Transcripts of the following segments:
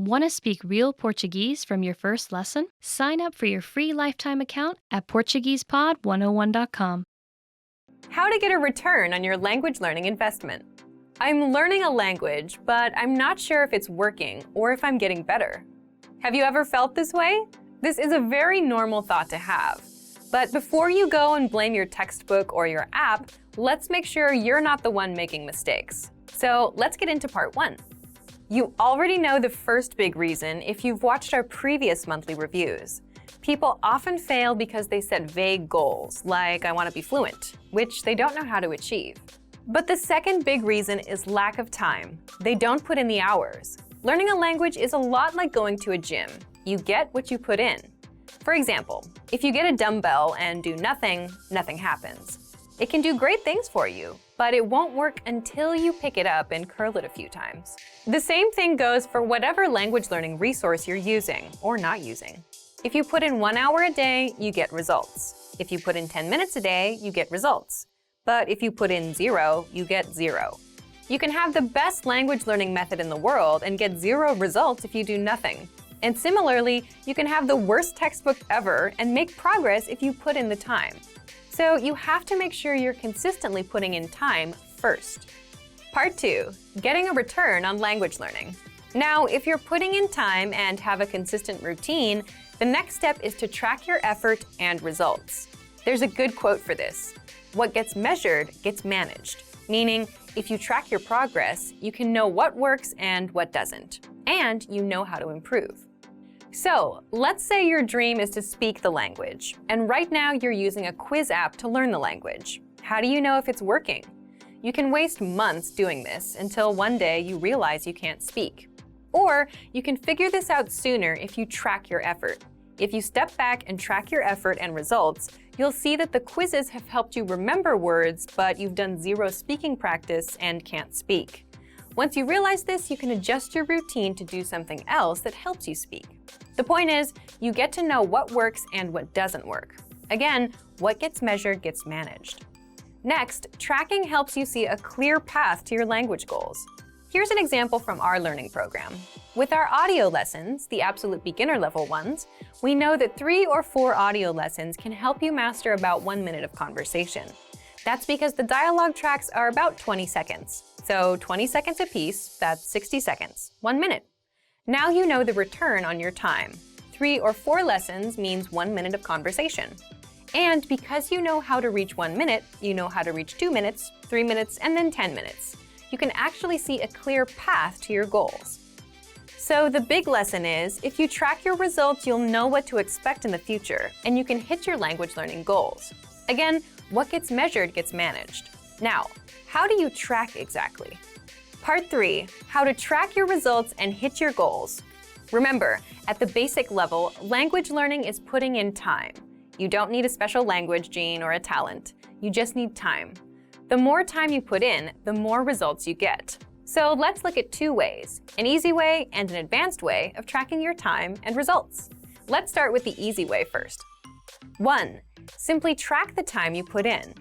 Want to speak real Portuguese from your first lesson? Sign up for your free lifetime account at PortuguesePod101.com. How to get a return on your language learning investment. I'm learning a language, but I'm not sure if it's working or if I'm getting better. Have you ever felt this way? This is a very normal thought to have. But before you go and blame your textbook or your app, let's make sure you're not the one making mistakes. So let's get into part 1. You already know the first big reason if you've watched our previous monthly reviews. People often fail because they set vague goals, like I want to be fluent, which they don't know how to achieve. But the second big reason is lack of time. They don't put in the hours. Learning a language is a lot like going to a gym. You get what you put in. For example, if you get a dumbbell and do nothing, nothing happens. It can do great things for you, but it won't work until you pick it up and curl it a few times. The same thing goes for whatever language learning resource you're using or not using. If you put in 1 hour a day, you get results. If you put in 10 minutes a day, you get results. But if you put in 0, you get 0. You can have the best language learning method in the world and get 0 results if you do nothing. And similarly, you can have the worst textbook ever and make progress if you put in the time. So you have to make sure you're consistently putting in time first. Part 2. Getting a return on language learning. Now, if you're putting in time and have a consistent routine, the next step is to track your effort and results. There's a good quote for this. What gets measured gets managed. Meaning, if you track your progress, you can know what works and what doesn't. And you know how to improve. So, let's say your dream is to speak the language, and right now you're using a quiz app to learn the language. How do you know if it's working? You can waste months doing this until one day you realize you can't speak. Or you can figure this out sooner if you track your effort. If you step back and track your effort and results, you'll see that the quizzes have helped you remember words, but you've done 0 speaking practice and can't speak. Once you realize this, you can adjust your routine to do something else that helps you speak. The point is, you get to know what works and what doesn't work. Again, what gets measured gets managed. Next, tracking helps you see a clear path to your language goals. Here's an example from our learning program. With our audio lessons, the absolute beginner level ones, we know that 3 or 4 audio lessons can help you master about 1 minute of conversation. That's because the dialogue tracks are about 20 seconds. So 20 seconds apiece, that's 60 seconds, 1 minute. Now you know the return on your time. 3 or 4 lessons means 1 minute of conversation. And because you know how to reach 1 minute, you know how to reach 2 minutes, 3 minutes, and then 10 minutes. You can actually see a clear path to your goals. So the big lesson is, if you track your results, you'll know what to expect in the future, and you can hit your language learning goals. Again, what gets measured gets managed. Now, how do you track exactly? Part 3. How to track your results and hit your goals. Remember, at the basic level, language learning is putting in time. You don't need a special language gene or a talent. You just need time. The more time you put in, the more results you get. So let's look at 2 ways, an easy way and an advanced way of tracking your time and results. Let's start with the easy way first. 1. Simply track the time you put in.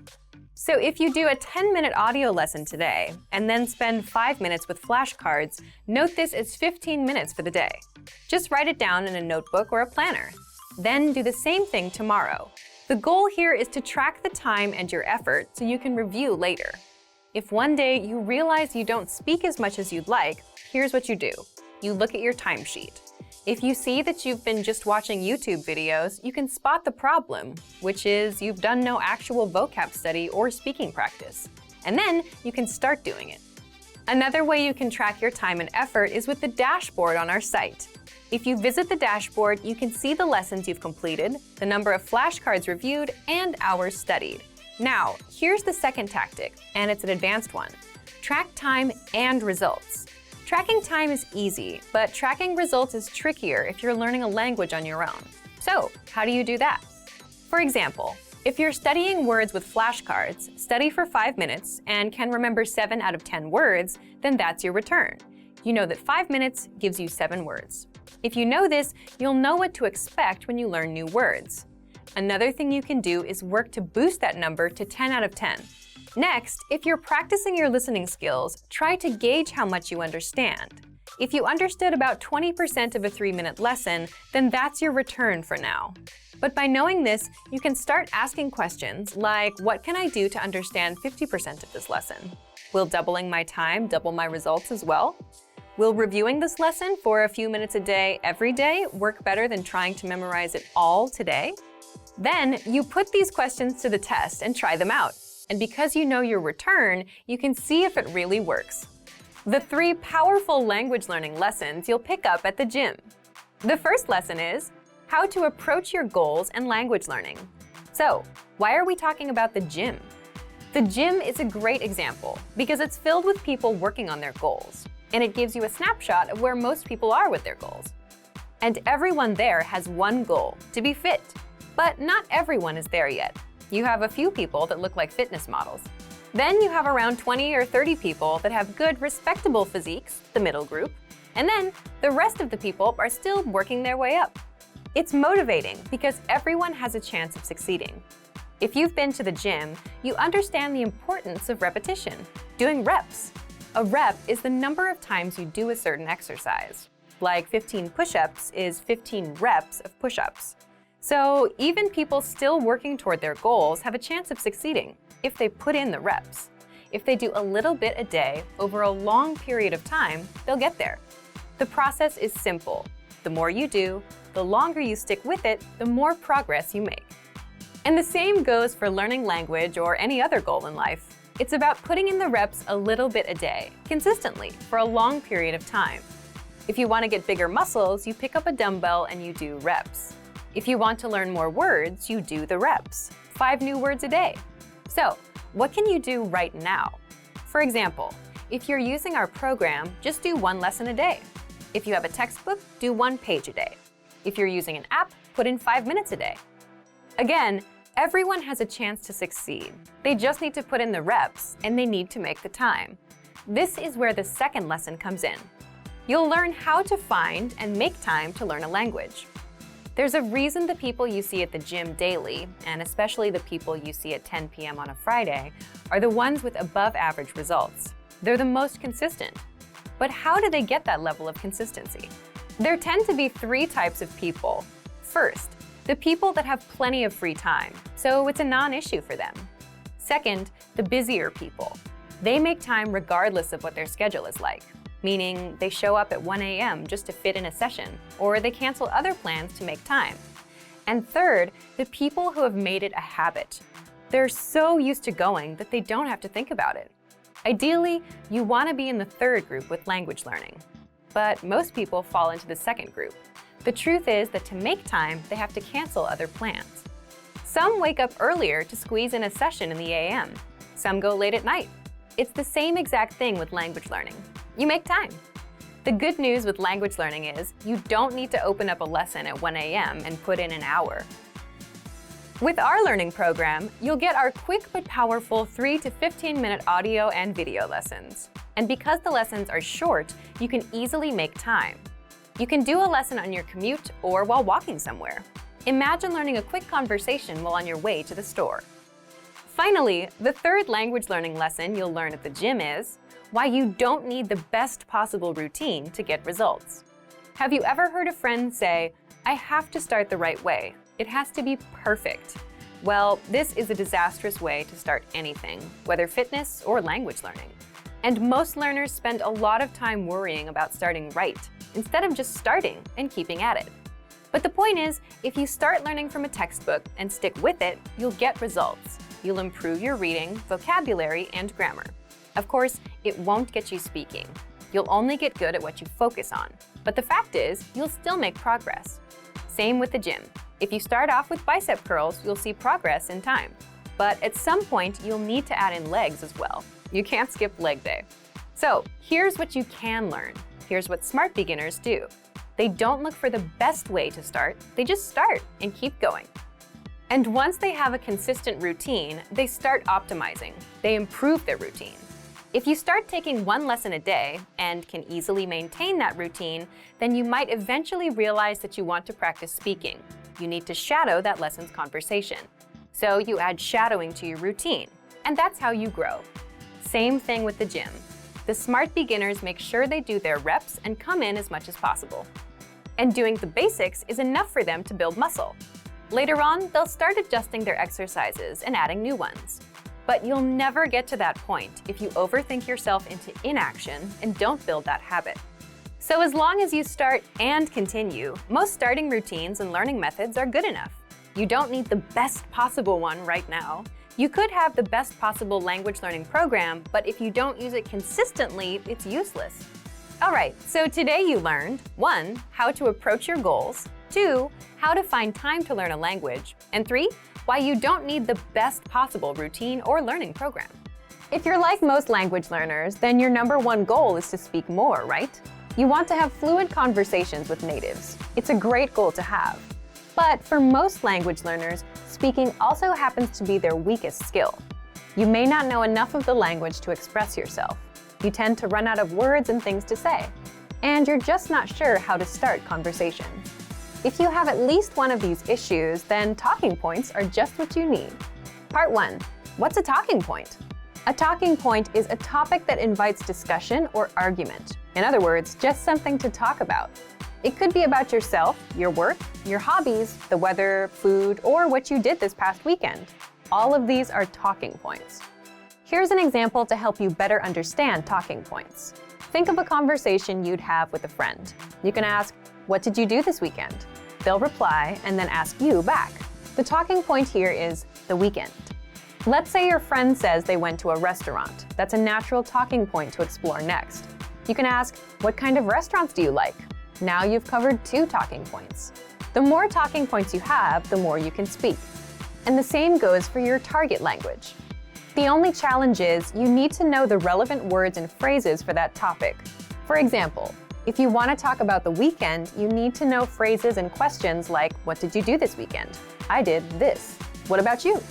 So if you do a 10-minute audio lesson today and then spend 5 minutes with flashcards, note this as 15 minutes for the day. Just write it down in a notebook or a planner. Then do the same thing tomorrow. The goal here is to track the time and your effort so you can review later. If one day you realize you don't speak as much as you'd like, here's what you do. You look at your timesheet. If you see that you've been just watching YouTube videos, you can spot the problem, which is you've done no actual vocab study or speaking practice. And then you can start doing it. Another way you can track your time and effort is with the dashboard on our site. If you visit the dashboard, you can see the lessons you've completed, the number of flashcards reviewed, and hours studied. Now, here's the second tactic, and it's an advanced one. Track time and results. Tracking time is easy, but tracking results is trickier if you're learning a language on your own. So, how do you do that? For example, if you're studying words with flashcards, study for 5 minutes and can remember 7 out of 10 words, then that's your return. You know that 5 minutes gives you 7 words. If you know this, you'll know what to expect when you learn new words. Another thing you can do is work to boost that number to 10 out of 10. Next, if you're practicing your listening skills, try to gauge how much you understand. If you understood about 20% of a 3-minute lesson, then that's your return for now. But by knowing this, you can start asking questions like, what can I do to understand 50% of this lesson? Will doubling my time double my results as well? Will reviewing this lesson for a few minutes a day every day work better than trying to memorize it all today? Then you put these questions to the test and try them out. And because you know your return, you can see if it really works. The 3 powerful language learning lessons you'll pick up at the gym. The first lesson is how to approach your goals and language learning. So, why are we talking about the gym? The gym is a great example because it's filled with people working on their goals, and it gives you a snapshot of where most people are with their goals. And everyone there has one goal, to be fit. But not everyone is there yet. You have a few people that look like fitness models. Then you have around 20 or 30 people that have good, respectable physiques, the middle group. And then the rest of the people are still working their way up. It's motivating because everyone has a chance of succeeding. If you've been to the gym, you understand the importance of repetition, doing reps. A rep is the number of times you do a certain exercise. Like 15 push-ups is 15 reps of push-ups. So even people still working toward their goals have a chance of succeeding if they put in the reps. If they do a little bit a day over a long period of time, they'll get there. The process is simple. The more you do, the longer you stick with it, the more progress you make. And the same goes for learning language or any other goal in life. It's about putting in the reps a little bit a day, consistently, for a long period of time. If you want to get bigger muscles, you pick up a dumbbell and you do reps. If you want to learn more words, you do the reps, 5 new words a day. So, what can you do right now? For example, if you're using our program, just do 1 lesson a day. If you have a textbook, do 1 page a day. If you're using an app, put in 5 minutes a day. Again, everyone has a chance to succeed. They just need to put in the reps, and they need to make the time. This is where the second lesson comes in. You'll learn how to find and make time to learn a language. There's a reason the people you see at the gym daily, and especially the people you see at 10 p.m. on a Friday, are the ones with above-average results. They're the most consistent. But how do they get that level of consistency? There tend to be 3 types of people. First, the people that have plenty of free time, so it's a non-issue for them. Second, the busier people. They make time regardless of what their schedule is like, meaning they show up at 1 a.m. just to fit in a session, or they cancel other plans to make time. And third, the people who have made it a habit. They're so used to going that they don't have to think about it. Ideally, you want to be in the third group with language learning. But most people fall into the second group. The truth is that to make time, they have to cancel other plans. Some wake up earlier to squeeze in a session in the a.m. Some go late at night. It's the same exact thing with language learning. You make time. The good news with language learning is you don't need to open up a lesson at 1 a.m. and put in an hour. With our learning program, you'll get our quick but powerful 3 to 15-minute audio and video lessons. And because the lessons are short, you can easily make time. You can do a lesson on your commute or while walking somewhere. Imagine learning a quick conversation while on your way to the store. Finally, the third language learning lesson you'll learn at the gym is why you don't need the best possible routine to get results. Have you ever heard a friend say, "I have to start the right way. It has to be perfect"? Well, this is a disastrous way to start anything, whether fitness or language learning. And most learners spend a lot of time worrying about starting right, instead of just starting and keeping at it. But the point is, if you start learning from a textbook and stick with it, you'll get results. You'll improve your reading, vocabulary, and grammar. Of course, it won't get you speaking. You'll only get good at what you focus on. But the fact is, you'll still make progress. Same with the gym. If you start off with bicep curls, you'll see progress in time. But at some point, you'll need to add in legs as well. You can't skip leg day. So here's what you can learn. Here's what smart beginners do. They don't look for the best way to start. They just start and keep going. And once they have a consistent routine, they start optimizing. They improve their routine. If you start taking 1 lesson a day and can easily maintain that routine, then you might eventually realize that you want to practice speaking. You need to shadow that lesson's conversation. So you add shadowing to your routine, and that's how you grow. Same thing with the gym. the smart beginners make sure they do their reps and come in as much as possible. And doing the basics is enough for them to build muscle. Later on, they'll start adjusting their exercises and adding new ones. But you'll never get to that point if you overthink yourself into inaction and don't build that habit. So as long as you start and continue, most starting routines and learning methods are good enough. You don't need the best possible one right now. You could have the best possible language learning program, but if you don't use it consistently, it's useless. All right, so today you learned 1. How to approach your goals, 2. How to find time to learn a language, and 3. Why you don't need the best possible routine or learning program. If you're like most language learners, then your #1 goal is to speak more, right? You want to have fluent conversations with natives. It's a great goal to have. But for most language learners, speaking also happens to be their weakest skill. You may not know enough of the language to express yourself. You tend to run out of words and things to say. And you're just not sure how to start conversations. If you have at least one of these issues, then talking points are just what you need. Part 1. What's a talking point? A talking point is a topic that invites discussion or argument. In other words, just something to talk about. It could be about yourself, your work, your hobbies, the weather, food, or what you did this past weekend. All of these are talking points. Here's an example to help you better understand talking points. Think of a conversation you'd have with a friend. You can ask, "What did you do this weekend?" They'll reply and then ask you back. The talking point here is the weekend. Let's say your friend says they went to a restaurant. That's a natural talking point to explore next. You can ask, "What kind of restaurants do you like?" Now you've covered 2 talking points. The more talking points you have, the more you can speak. And the same goes for your target language. The only challenge is you need to know the relevant words and phrases for that topic. For example, if you want to talk about the weekend, you need to know phrases and questions like, "What did you do this weekend?" "I did this." "What about you?"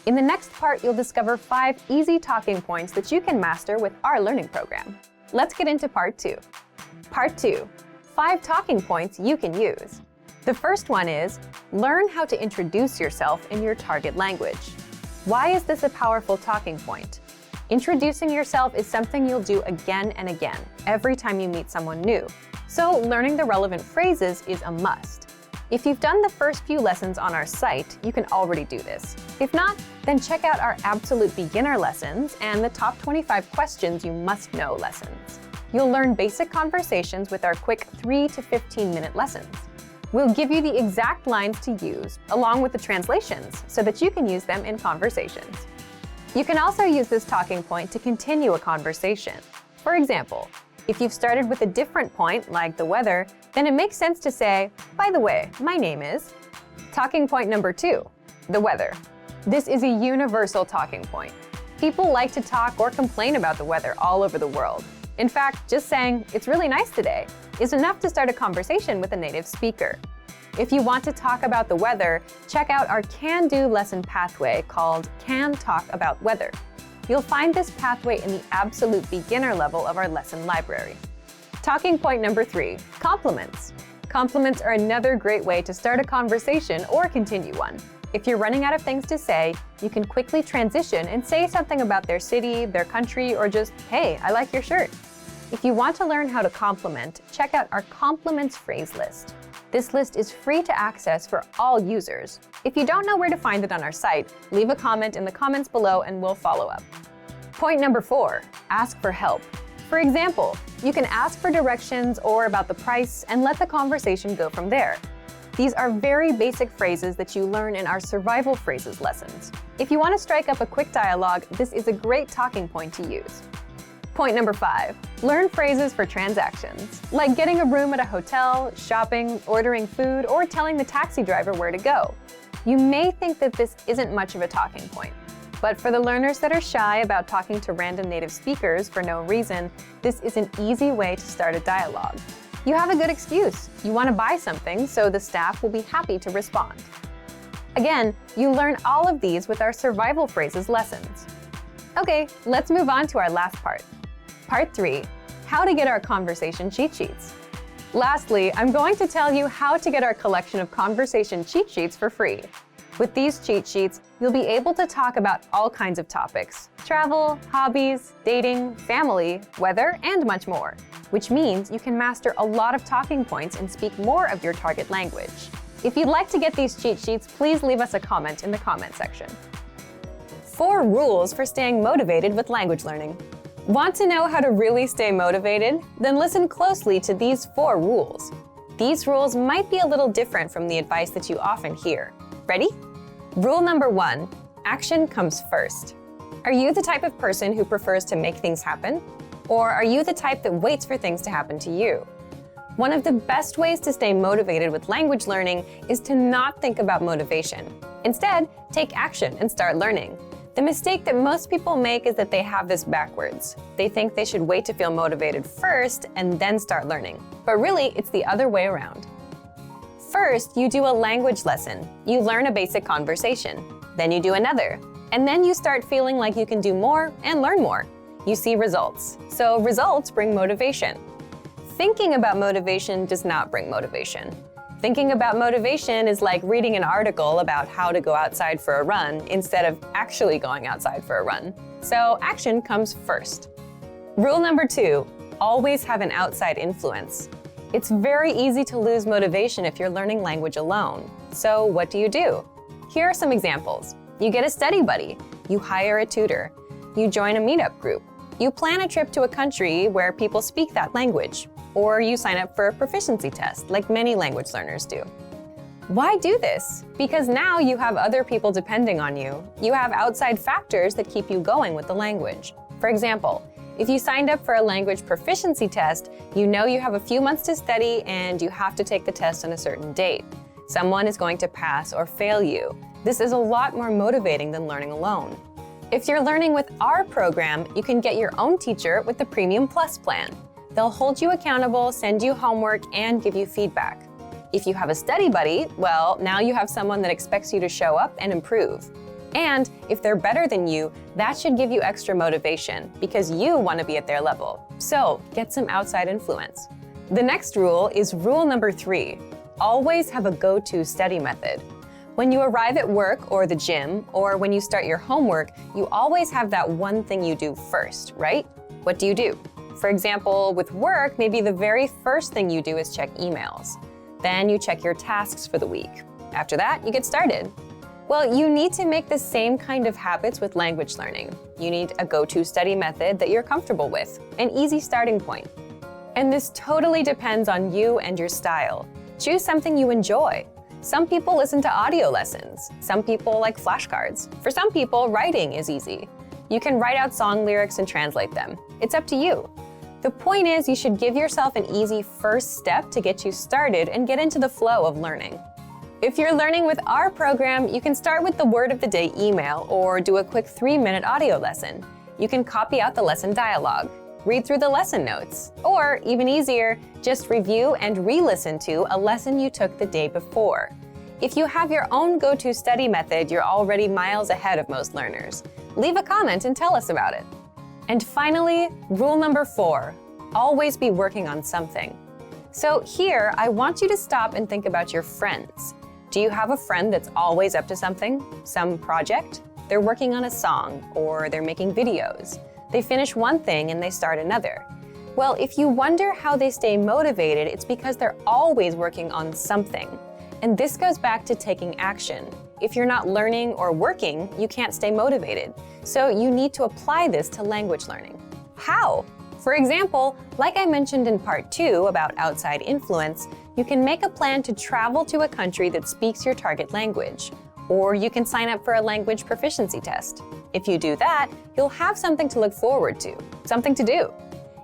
In the next part, you'll discover 5 easy talking points that you can master with our learning program. Let's get into Part 2. Part 2. 5 talking points you can use. The first one is, learn how to introduce yourself in your target language. Why is this a powerful talking point? Introducing yourself is something you'll do again and again, every time you meet someone new. So learning the relevant phrases is a must. If you've done the first few lessons on our site, you can already do this. If not, then check out our absolute beginner lessons and the top 25 questions you must know lessons. You'll learn basic conversations with our quick 3 to 15-minute lessons. We'll give you the exact lines to use, along with the translations, so that you can use them in conversations. You can also use this talking point to continue a conversation. For example, if you've started with a different point, like the weather, then it makes sense to say, "By the way, my name is..." Talking point number 2, the weather. This is a universal talking point. People like to talk or complain about the weather all over the world. In fact, just saying, "It's really nice today," is enough to start a conversation with a native speaker. If you want to talk about the weather, check out our can-do lesson pathway called Can Talk About Weather. You'll find this pathway in the absolute beginner level of our lesson library. Talking point number 3, compliments. Compliments are another great way to start a conversation or continue one. If you're running out of things to say, you can quickly transition and say something about their city, their country, or just, "Hey, I like your shirt." If you want to learn how to compliment, check out our compliments phrase list. This list is free to access for all users. If you don't know where to find it on our site, leave a comment in the comments below and we'll follow up. Point number 4, ask for help. For example, you can ask for directions or about the price and let the conversation go from there. These are very basic phrases that you learn in our survival phrases lessons. If you want to strike up a quick dialogue, this is a great talking point to use. Point number 5, learn phrases for transactions, like getting a room at a hotel, shopping, ordering food, or telling the taxi driver where to go. You may think that this isn't much of a talking point, but for the learners that are shy about talking to random native speakers for no reason, this is an easy way to start a dialogue. You have a good excuse. You want to buy something, so the staff will be happy to respond. Again, you learn all of these with our survival phrases lessons. Okay, let's move on to our last part. Part 3, how to get our conversation cheat sheets. Lastly, I'm going to tell you how to get our collection of conversation cheat sheets for free. With these cheat sheets, you'll be able to talk about all kinds of topics: travel, hobbies, dating, family, weather, and much more, which means you can master a lot of talking points and speak more of your target language. If you'd like to get these cheat sheets, please leave us a comment in the comment section. 4 rules for staying motivated with language learning. Want to know how to really stay motivated? Then listen closely to these 4 rules. These rules might be a little different from the advice that you often hear. Ready? Rule number 1, action comes first. Are you the type of person who prefers to make things happen? Or are you the type that waits for things to happen to you? One of the best ways to stay motivated with language learning is to not think about motivation. Instead, take action and start learning. The mistake that most people make is that they have this backwards. They think they should wait to feel motivated first and then start learning. But really, it's the other way around. First, you do a language lesson. You learn a basic conversation. Then you do another. And then you start feeling like you can do more and learn more. You see results. So results bring motivation. Thinking about motivation does not bring motivation. Thinking about motivation is like reading an article about how to go outside for a run instead of actually going outside for a run. So action comes first. Rule number 2, always have an outside influence. It's very easy to lose motivation if you're learning language alone. So what do? Here are some examples. You get a study buddy. You hire a tutor. You join a meetup group. You plan a trip to a country where people speak that language. Or you sign up for a proficiency test, like many language learners do. Why do this? Because now you have other people depending on you. You have outside factors that keep you going with the language. For example, if you signed up for a language proficiency test, you know you have a few months to study and you have to take the test on a certain date. Someone is going to pass or fail you. This is a lot more motivating than learning alone. If you're learning with our program, you can get your own teacher with the Premium Plus plan. They'll hold you accountable, send you homework, and give you feedback. If you have a study buddy, well, now you have someone that expects you to show up and improve. And if they're better than you, that should give you extra motivation because you want to be at their level. So get some outside influence. The next rule is rule number 3. Always have a go-to study method. When you arrive at work or the gym, or when you start your homework, you always have that one thing you do first, right? What do? For example, with work, maybe the very first thing you do is check emails. Then you check your tasks for the week. After that, you get started. Well, you need to make the same kind of habits with language learning. You need a go-to study method that you're comfortable with, an easy starting point. And this totally depends on you and your style. Choose something you enjoy. Some people listen to audio lessons. Some people like flashcards. For some people, writing is easy. You can write out song lyrics and translate them. It's up to you. The point is, you should give yourself an easy first step to get you started and get into the flow of learning. If you're learning with our program, you can start with the word of the day email or do a quick 3-minute audio lesson. You can copy out the lesson dialogue, read through the lesson notes, or even easier, just review and re-listen to a lesson you took the day before. If you have your own go-to study method, you're already miles ahead of most learners. Leave a comment and tell us about it. And finally, rule number 4, always be working on something. So here, I want you to stop and think about your friends. Do you have a friend that's always up to something, some project? They're working on a song, or they're making videos. They finish one thing and they start another. Well, if you wonder how they stay motivated, it's because they're always working on something. And this goes back to taking action. If you're not learning or working, you can't stay motivated. So you need to apply this to language learning. How? For example, like I mentioned in part 2 about outside influence, you can make a plan to travel to a country that speaks your target language. Or you can sign up for a language proficiency test. If you do that, you'll have something to look forward to, something to do.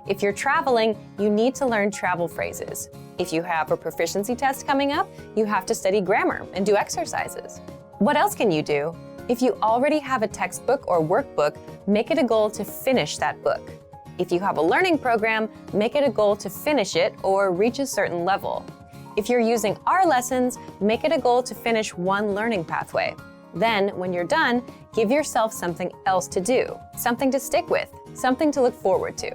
If you're traveling, you need to learn travel phrases. If you have a proficiency test coming up, you have to study grammar and do exercises. What else can you do? If you already have a textbook or workbook, make it a goal to finish that book. If you have a learning program, make it a goal to finish it or reach a certain level. If you're using our lessons, make it a goal to finish one learning pathway. Then, when you're done, give yourself something else to do, something to stick with, something to look forward to.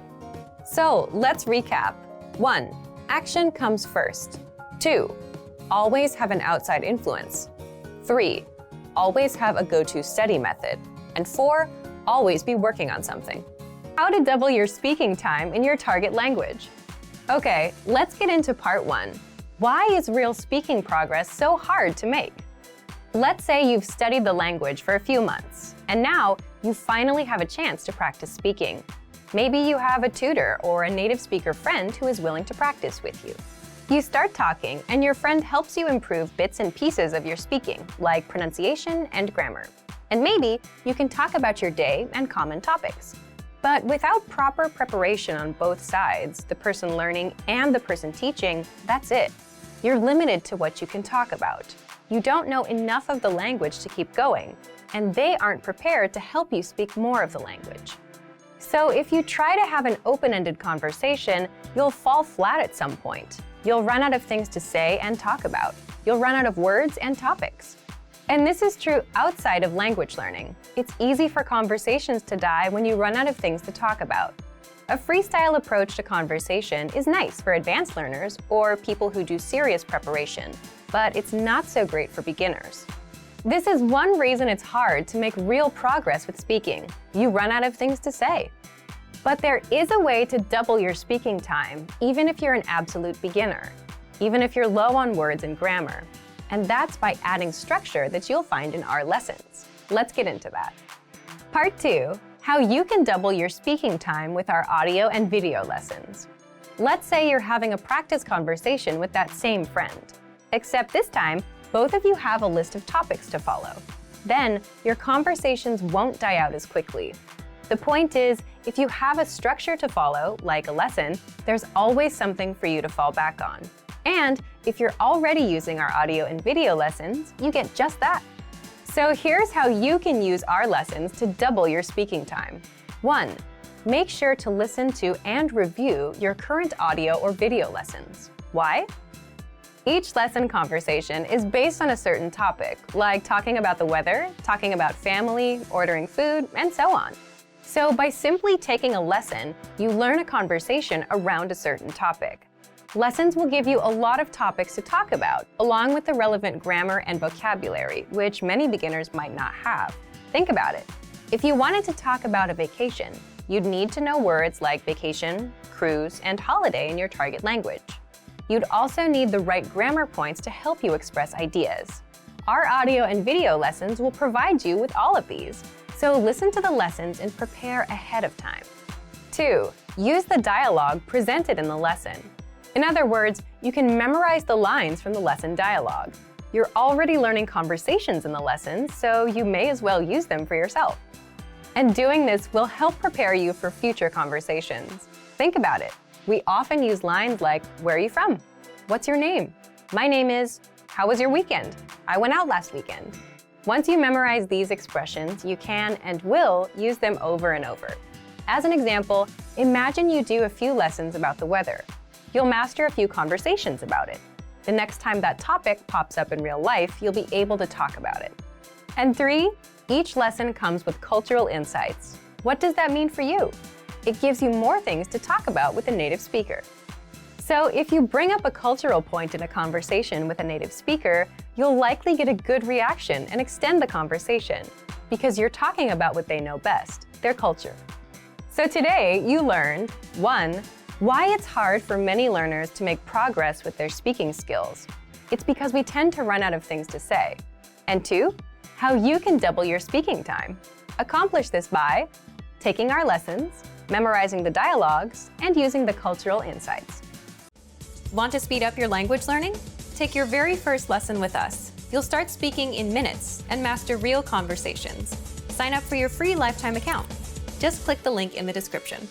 So, let's recap. 1. Action comes first. 2. Always have an outside influence. 3. always have a go-to study method. And 4, always be working on something. How to double your speaking time in your target language. Okay, let's get into part 1. Why is real speaking progress so hard to make? Let's say you've studied the language for a few months, and now you finally have a chance to practice speaking. Maybe you have a tutor or a native speaker friend who is willing to practice with you. You start talking, and your friend helps you improve bits and pieces of your speaking, like pronunciation and grammar. And maybe you can talk about your day and common topics. But without proper preparation on both sides, the person learning and the person teaching, that's it. You're limited to what you can talk about. You don't know enough of the language to keep going, and they aren't prepared to help you speak more of the language. So if you try to have an open-ended conversation, you'll fall flat at some point. You'll run out of things to say and talk about. You'll run out of words and topics. And this is true outside of language learning. It's easy for conversations to die when you run out of things to talk about. A freestyle approach to conversation is nice for advanced learners or people who do serious preparation, but it's not so great for beginners. This is one reason it's hard to make real progress with speaking. You run out of things to say. But there is a way to double your speaking time, even if you're an absolute beginner, even if you're low on words and grammar. And that's by adding structure that you'll find in our lessons. Let's get into that. Part 2, how you can double your speaking time with our audio and video lessons. Let's say you're having a practice conversation with that same friend, except this time, both of you have a list of topics to follow. Then, your conversations won't die out as quickly. The point is, if you have a structure to follow, like a lesson, there's always something for you to fall back on. And if you're already using our audio and video lessons, you get just that. So here's how you can use our lessons to double your speaking time. 1. Make sure to listen to and review your current audio or video lessons. Why? Each lesson conversation is based on a certain topic, like talking about the weather, talking about family, ordering food, and so on. So by simply taking a lesson, you learn a conversation around a certain topic. Lessons will give you a lot of topics to talk about, along with the relevant grammar and vocabulary, which many beginners might not have. Think about it. If you wanted to talk about a vacation, you'd need to know words like vacation, cruise, and holiday in your target language. You'd also need the right grammar points to help you express ideas. Our audio and video lessons will provide you with all of these, so listen to the lessons and prepare ahead of time. 2. Use the dialogue presented in the lesson. In other words, you can memorize the lines from the lesson dialogue. You're already learning conversations in the lessons, so you may as well use them for yourself. And doing this will help prepare you for future conversations. Think about it. We often use lines like, "Where are you from? What's your name? My name is, how was your weekend? I went out last weekend." Once you memorize these expressions, you can and will use them over and over. As an example, imagine you do a few lessons about the weather. You'll master a few conversations about it. The next time that topic pops up in real life, you'll be able to talk about it. And 3, each lesson comes with cultural insights. What does that mean for you? It gives you more things to talk about with a native speaker. So if you bring up a cultural point in a conversation with a native speaker, you'll likely get a good reaction and extend the conversation, because you're talking about what they know best, their culture. So today you learned 1. Why it's hard for many learners to make progress with their speaking skills. It's because we tend to run out of things to say. And 2, how you can double your speaking time. Accomplish this by taking our lessons, memorizing the dialogues, and using the cultural insights. Want to speed up your language learning? Take your very first lesson with us. You'll start speaking in minutes and master real conversations. Sign up for your free lifetime account. Just click the link in the description.